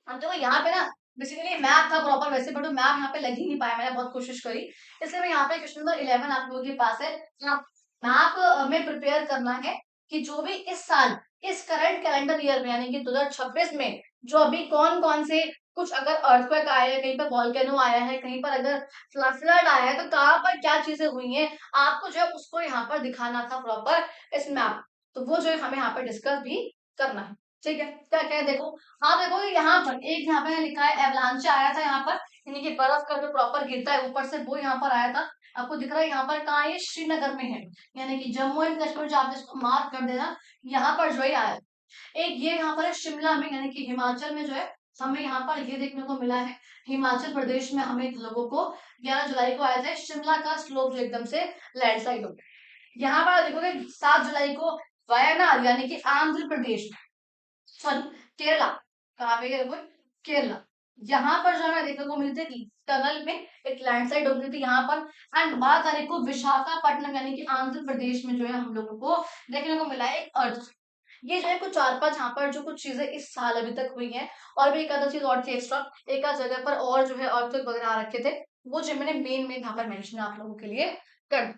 हम देखो यहाँ पे ना बेसिकली मैप था प्रॉपर वैसे, बट मैप यहाँ पे लग ही नहीं पाया, मैंने बहुत कोशिश करी। इसलिए मैं यहाँ पे क्वेश्चन नंबर 11 आप लोगों के पास है, मैप में प्रिपेयर करना है कि जो भी इस साल इस करंट कैलेंडर ईयर में यानी कि 2026 में जो अभी कौन कौन से कुछ अगर अर्थक्वेक आया है, कहीं पर वॉल्केनो आया है, कहीं पर अगर फ्लड आया है, तो कहाँ पर क्या चीजें हुई हैं, आपको जो है उसको यहाँ पर दिखाना था प्रॉपर इस मैप। तो वो जो है हमें यहाँ पर डिस्कस भी करना है। ठीक है, क्या क्या है देखो। हाँ देखो यहाँ पर एक यहाँ पे लिखा है एवलांच आया था यहाँ पर, यानी कि बर्फ का जो प्रॉपर गिरता है ऊपर से वो यहाँ पर आया था। आपको दिख रहा है यहाँ पर कहाँ, ये श्रीनगर में है, यानी कि जम्मू एंड कश्मीर जो आप इसको मार्क कर देना, यहाँ पर जो है आया। एक ये यहाँ पर है शिमला में, यानी कि हिमाचल में जो है हमें यहाँ पर ये देखने को मिला है। हिमाचल प्रदेश में हमें लोगों को 11 जुलाई को आया था शिमला का स्लोप जो एकदम से लैंडस्लाइड हो गया। यहाँ पर देखोगे 7 जुलाई को वायनाड यानी कि आंध्र प्रदेश, सॉरी केरला, कहाँ पे गए वो, केरला, यहाँ पर जो है देखने को मिलती थी टनल में एक लैंडस्लाइड हो गई थी यहाँ पर। एंड 12 तारीख को विशाखापट्टनम यानी कि आंध्र प्रदेश में जो है हम लोगों को देखने को मिला है एक अर्थ। ये जो है कुछ 4-5 यहाँ पर जो कुछ चीजें इस साल अभी तक हुई हैं। और भी एक आधा चीज और थी एक्स्ट्रा, एक आध जगह पर और जो है अर्थ वगैरह आ रखे थे, वो जो मैंने मेन मेन यहाँ पर मेंशन आप लोगों के लिए कर,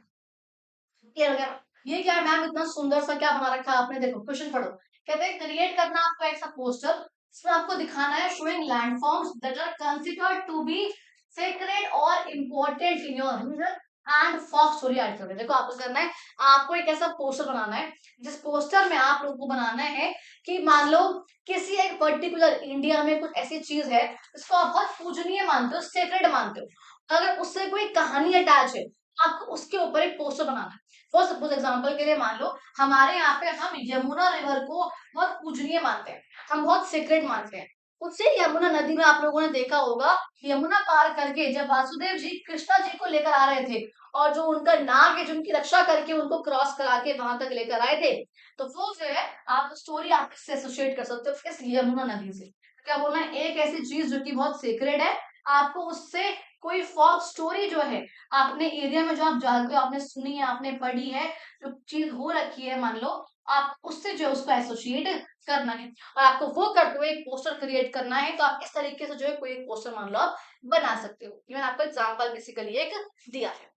ये वगैरह। ये क्या है मैम इतना सुंदर सा क्या बना रखा है आपने, देखो क्वेश्चन पढ़ो। कहते हैं क्रिएट करना आपको एक सा पोस्टर, इसमें आपको दिखाना है showing landforms that are considered to be sacred और important in your region and folk story article. देखो आपको करना है, आपको एक ऐसा पोस्टर बनाना है जिस पोस्टर में आप लोगों को बनाना है कि मान लो किसी एक पर्टिकुलर इंडिया में कुछ ऐसी चीज है जिसको आप बहुत पूजनीय मानते हो, सेक्रेड मानते हो, अगर उससे कोई कहानी अटैच है आपको उसके ऊपर एक पोस्टर बनाना है। फॉर सपोज एग्जाम्पल के लिए मान लो हमारे यहाँ पे हम यमुना रिवर को बहुत पूजनीय मानते हैं, हम बहुत सीक्रेट मानते हैं। उससे यमुना नदी में आप लोगों ने देखा होगा, यमुना पार करके जब वासुदेव जी कृष्णा जी को लेकर आ रहे थे और जो उनका नाग है जिनकी रक्षा करके उनको क्रॉस करा के वहां तक लेकर आए थे, तो वो जो है आप स्टोरी आप इससे एसोसिएट कर सकते हो इस यमुना नदी से। तो क्या बोलना है, एक ऐसी चीज जो कि बहुत सीक्रेट है, आपको उससे कोई फॉल्स स्टोरी जो है आपने एरिया में जो आप जानते हो, आपने सुनी है, आपने पढ़ी है, जो चीज हो रखी है मान लो, आप उससे जो है उसको एसोसिएट करना है और आपको वो करते हुए एक पोस्टर क्रिएट करना है। तो आप इस तरीके से जो है कोई एक पोस्टर मान लो आप बना सकते हो। ये मैंने आपको एग्जाम्पल बेसिकली एक दिया है।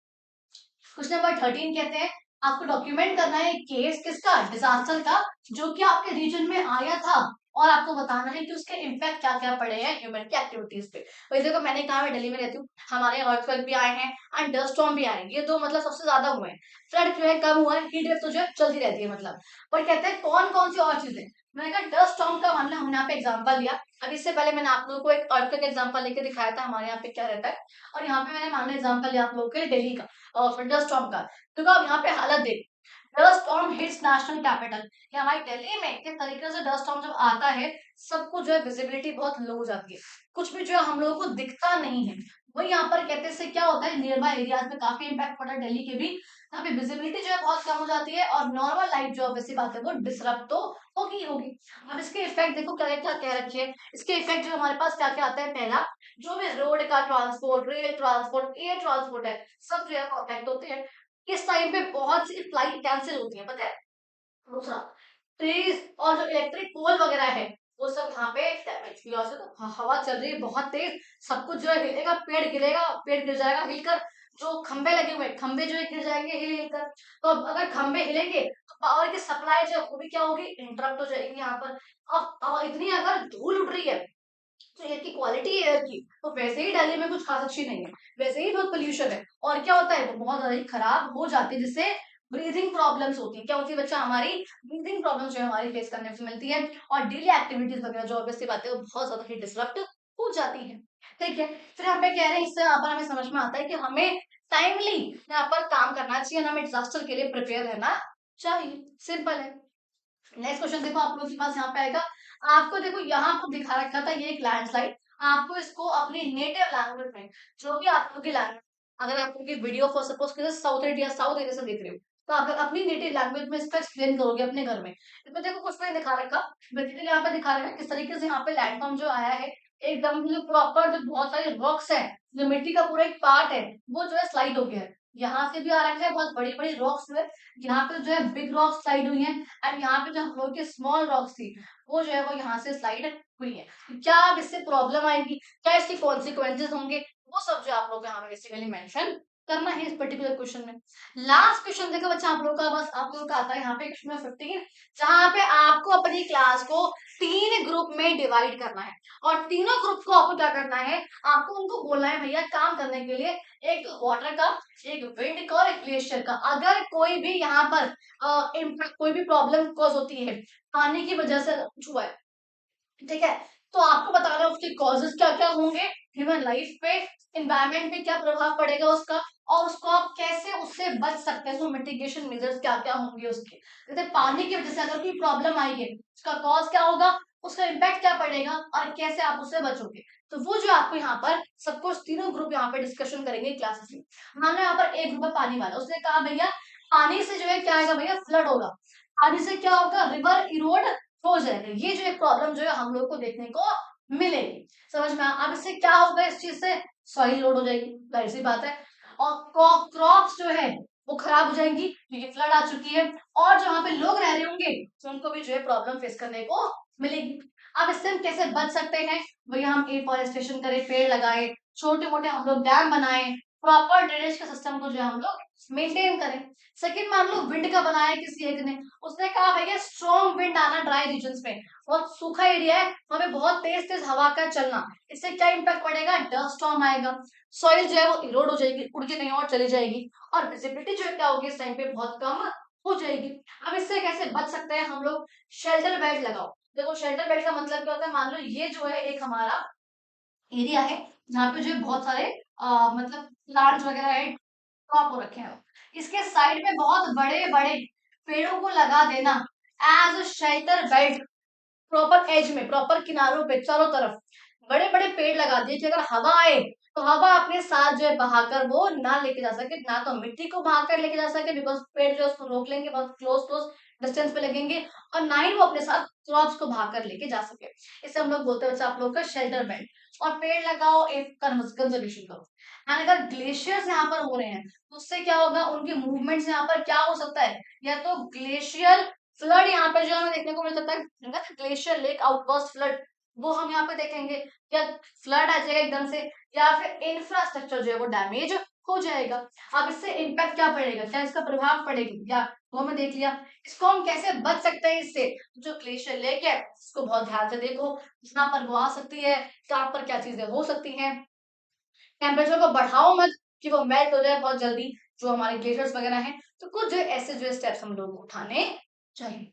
क्वेश्चन नंबर 13 कहते हैं आपको डॉक्यूमेंट करना है केस किसका, डिजास्टर का, जो कि आपके रीजन में आया था, और आपको बताना है कि उसके इम्पैक्ट क्या क्या पड़े हैं ह्यूमन की एक्टिविटीज पे। वही देखो मैंने कहा मैं दिल्ली में रहती हूँ, हमारे यहाँ अर्थक्वेक भी आए हैं एंड डस्ट स्टॉर्म भी आए हैं, ये दो मतलब सबसे ज्यादा हुए हैं। फ्लड जो है कम हुआ है, हीट वेव तो जो है चलती रहती है मतलब। पर कहते हैं कौन कौन सी और चीजें, मैंने कहा डस्ट स्टॉर्म का हमने हमने यहाँ पे एग्जांपल लिया। अभी इससे पहले मैंने आप लोगों को एक अर्थक्वेक एग्जांपल लेके दिखाया था हमारे यहाँ पे क्या रहता है, और यहाँ पे मैंने मान लो एग्जांपल लिया आप लोगों के दिल्ली का और डस्ट स्टॉर्म का। तो अब यहाँ पे हालत देख, dust storm hits national capital, कि हमारी दिल्ली में किस तरीके से डस्ट स्टॉर्म जब आता है, सबको जो है विजिबिलिटी बहुत लो हो जाती है, कुछ भी जो है हम लोगों को दिखता नहीं है। वही यहाँ पर कहते हैं क्या होता है, नियर बाय एरियाज में काफी इम्पैक्ट पड़ा है दिल्ली के भी, यहाँ पे विजिबिलिटी जो है बहुत कम हो जाती है और नॉर्मल लाइफ जो वैसी बात है वो डिसरप्ट तो होगी। अब इसके इफेक्ट देखो क्या क्या कह रखे हैं, इसके इफेक्ट जो हमारे पास क्या क्या आता है, पहला जो भी रोड का transport, rail transport, air transport है, सब जो है अफेक्ट होते हैं। इस टाइम पे बहुत सी फ्लाइट कैंसिल होती है, पता है। दूसरा, ट्रीज और जो इलेक्ट्रिक पोल वगैरह है वो सब यहाँ पे डैमेज हुआ से, तो हवा चल रही है बहुत तेज, सब कुछ जो है हिलेगा, पेड़ गिरेगा, पेड़ गिर जाएगा हिलकर, जो खंबे लगे हुए हैं खंबे जो है गिर जाएंगे हिल हिलकर। तो अब अगर खंबे हिलेंगे तो पावर की सप्लाई जो है वो भी क्या होगी, इंटरप्ट हो जाएगी यहाँ पर। अब इतनी अगर धूल उड़ रही है तो एयर की क्वालिटी एयर की तो वैसे ही दिल्ली में कुछ खास अच्छी नहीं है, वैसे ही बहुत पोल्यूशन है, और क्या होता है वो बहुत ज्यादा ही खराब हो जाती है, जिससे ब्रीदिंग प्रॉब्लम्स होती है। क्या होती है बच्चा, हमारी ब्रीदिंग प्रॉब्लम्स जो है हमारी फेस करने से मिलती है, और डेली एक्टिविटीज वगैरह जो ऑब्वियसली बातें वो बहुत ज्यादा ही डिसरप्ट हो जाती है। ठीक है, फिर यहाँ पे कह रहे हैं इससे यहाँ पर हमें समझ में आता है कि हमें टाइमली यहाँ पर काम करना चाहिए, हमें डिजास्टर के लिए प्रिपेयर रहना चाहिए, सिंपल है। नेक्स्ट क्वेश्चन देखो आप लोगों के पास यहाँ पे आएगा, आपको देखो यहाँ पर दिखा रखा था ये एक लैंडस्लाइड, आपको इसको अपनी नेटिव लैंग्वेज में, जो भी आप लोगों की लैंग्वेज, अगर आप लोग की वीडियो फॉर सपोज के साउथ इंडिया से देख रहे हो, तो आप अपनी नेटिव लैंग्वेज में इसको एक्सप्लेन करोगे अपने घर में। इसमें देखो कुछ नहीं दिखा रखा, बेसिकली यहाँ पे दिखा रखा है किस तरीके से यहाँ पे लैंडफॉर्म जो आया है, एकदम जो प्रॉपर जो बहुत सारे रॉक्स है, जो मिट्टी का पूरा एक पार्ट है वो जो है स्लाइड हो गया है, यहाँ से भी आ रखा है बहुत बड़ी बड़ी रॉक्स जो है, यहाँ पे जो है बिग रॉक्स स्लाइड हुई है, एंड यहाँ पे जो हम लोग की स्मॉल रॉक्स थी वो जो है वो यहाँ से स्लाइड हुई है। क्या अब इससे प्रॉब्लम आएगी, क्या इसके कॉन्सिक्वेंसेस होंगे, वो सब जो आप लोग को यहाँ पे बेसिकली मेंशन करना है इस पर्टिकुलर क्वेश्चन में। लास्ट क्वेश्चन देखो बच्चा आप लोग का, बस आप लोग का आता है यहाँ पे क्वेश्चन नंबर 15, जहाँ पे आपको अपनी क्लास को 3 ग्रुप में डिवाइड करना है, और तीनों ग्रुप को आपको क्या करना है, आपको उनको बोलना है भैया काम करने के लिए, एक वाटर का, एक विंड का और एक ग्लेशियर का। अगर कोई भी यहाँ पर कोई भी प्रॉब्लम कॉज होती है पानी की वजह से हुआ है, ठीक है, तो आपको बताना है उसके कॉजेस क्या क्या होंगे, ह्यूमन लाइफ पे, एनवायरनमेंट पे क्या प्रभाव पड़ेगा उसका, और उसको आप कैसे उससे बच सकते हैं, तो मिटिगेशन मेजर्स क्या क्या होंगे उसके। जैसे पानी की वजह से अगर कोई प्रॉब्लम आई है, उसका कॉज क्या होगा, उसका इम्पैक्ट क्या पड़ेगा, और कैसे आप उससे बचोगे, तो वो जो आपको यहाँ पर सबको तीनों ग्रुप यहाँ पे डिस्कशन करेंगे क्लासेस में। मान लो यहाँ पर एक ग्रुप है पानी वाला, उसने कहा भैया पानी से जो है क्या आएगा भैया, फ्लड होगा, पानी से क्या होगा, रिवर इरोड हो जाएगा, ये जो एक प्रॉब्लम जो है हम लोग को देखने को मिलेगी। समझ में अब इससे क्या होगा, इस चीज से सॉइल लोड हो जाएगी, जाहिर सी बात है, और क्रॉप्स जो है वो खराब हो जाएंगी क्योंकि फ्लड आ चुकी है, और जो वहां पे लोग रह रहे होंगे तो उनको भी जो है प्रॉब्लम फेस करने को मिलेगी। अब इससे हम कैसे बच सकते हैं, वही हम एफॉरेस्टेशन करें, पेड़ लगाए, छोटे मोटे हम लोग डैम बनाए, प्रॉपर ड्रेनेज के सिस्टम को जो है हम लोग मेंटेन करें। सेकंड, मान लो विंड का बनाया किसी एक ने, उसने कहा भैया स्ट्रॉन्ग विंड आना ड्राई रीजन में, बहुत सूखा एरिया है, हमें बहुत तेज तेज हवा का चलना, इससे क्या इम्पैक्ट पड़ेगा, डस्ट स्टॉर्म आएगा, सॉइल जो है वो इरोड हो जाएगी, उड़ के कहीं और चली जाएगी, और विजिबिलिटी जो है क्या होगी इस टाइम पे बहुत कम हो जाएगी। अब इससे कैसे बच सकते हैं हम लोग, शेल्टर बेल्ट लगाओ। देखो शेल्टर बेल्ट का मतलब क्या होता है, मान लो ये जो है एक हमारा एरिया है जहाँ पे जो है बहुत सारे मतलब प्लांट्स वगैरह है, क्रॉप हो रखे हैं, इसके साइड में बहुत बड़े बड़े पेड़ों को लगा देना as a shelter belt, proper edge में, प्रॉपर किनारों पे चारों तरफ बड़े बड़े पेड़ लगा दिए कि अगर हवा आए तो हवा अपने साथ जो है बहाकर वो ना लेके जा सके, ना तो मिट्टी को बहाकर लेके जा सके, बिकॉज पेड़ जो है उसको रोक लेंगे, बहुत क्लोज क्लोज डिस्टेंस पे लगेंगे, और ना ही वो अपने साथ क्रॉप्स को बहाकर लेके जा सके। इसे हम लोग बोलते हैं बच्चा आप लोग का शेल्टर बेल्ट। और पेड़ लगाओ, एक कंजर्वेशन करो। एंड अगर ग्लेशियर्स यहाँ पर हो रहे हैं तो उससे क्या होगा, उनके मूवमेंट्स यहाँ पर क्या हो सकता है, या तो ग्लेशियर फ्लड यहाँ पे जो हमें देखने को मिल सकता है, ग्लेशियर लेक आउटबर्स्ट फ्लड, वो हम यहाँ पे देखेंगे, या फ्लड आ जाएगा एकदम से, या फिर इंफ्रास्ट्रक्चर जो है वो डैमेज हो जाएगा। अब इससे इम्पैक्ट क्या पड़ेगा, क्या इसका प्रभाव पड़ेगा, या वो हमें देख लिया, इसको हम कैसे बच सकते हैं इससे, जो ग्लेशियर लेक है इसको बहुत ध्यान से देखो, यहाँ पर वो आ सकती है, कहाँ पर क्या चीजें हो सकती हैं, टेम्परेचर को बढ़ाओ मत कि वो मेल्ट हो जाए बहुत जल्दी, जो हमारे ग्लेशियर्स वगैरह हैं, तो कुछ जो ऐसे जो स्टेप्स हम लोग को उठाने चाहिए।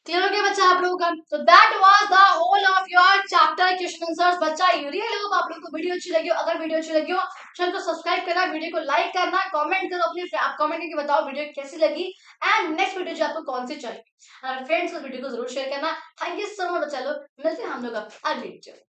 क्लियर हो गया बच्चा आप लोगों का? तो that was the whole of your chapter question answers. बच्चा यू रियली होप आप लोगों को वीडियो अच्छी लगी हो। अगर वीडियो अच्छी लगी हो चैनल को सब्सक्राइब करना, वीडियो को लाइक करना, कमेंट करो अपनी, आप कमेंट करके बताओ वीडियो कैसी लगी एंड नेक्स्ट वीडियो जो आपको कौन सी चाहिए। फ्रेंड्स को वीडियो को जरूर शेयर करना। थैंक यू सो मच बच्चा लोग, मिलते हैं हम लोग अब अगली वीडियो।